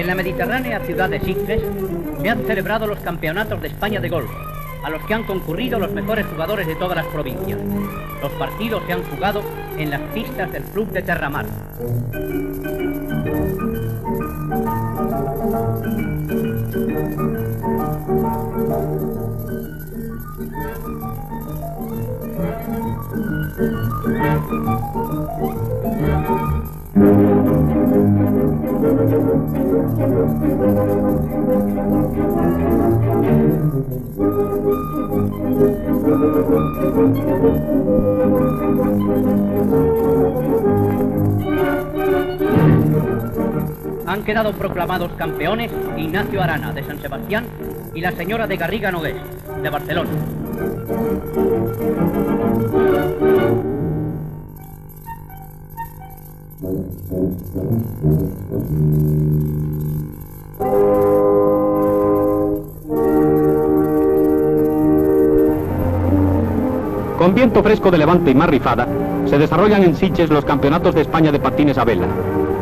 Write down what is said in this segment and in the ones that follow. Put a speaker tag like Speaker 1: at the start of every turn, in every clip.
Speaker 1: En la mediterránea ciudad de Sitges se han celebrado los campeonatos de España de golf, a los que han concurrido los mejores jugadores de todas las provincias. Los partidos se han jugado en las pistas del Club de Terramar. Han quedado proclamados campeones Ignacio Arana, de San Sebastián, y la señora de Garriga Nogués, de Barcelona.
Speaker 2: Con viento fresco de levante y mar rifada, se desarrollan en Sitges los campeonatos de España de patines a vela.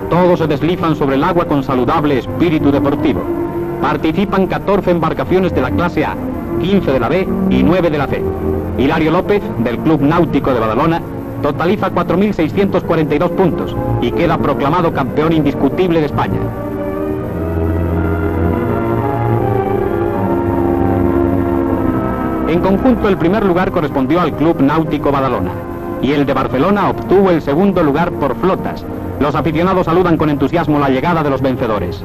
Speaker 2: Todos se deslizan sobre el agua con saludable espíritu deportivo. Participan 14 embarcaciones de la clase A, 15 de la B y 9 de la C. Hilario López, del Club Náutico de Badalona, totaliza 4.642 puntos y queda proclamado campeón indiscutible de España. En conjunto, el primer lugar correspondió al Club Náutico Badalona y el de Barcelona obtuvo el segundo lugar por flotas. Los aficionados saludan con entusiasmo la llegada de los vencedores.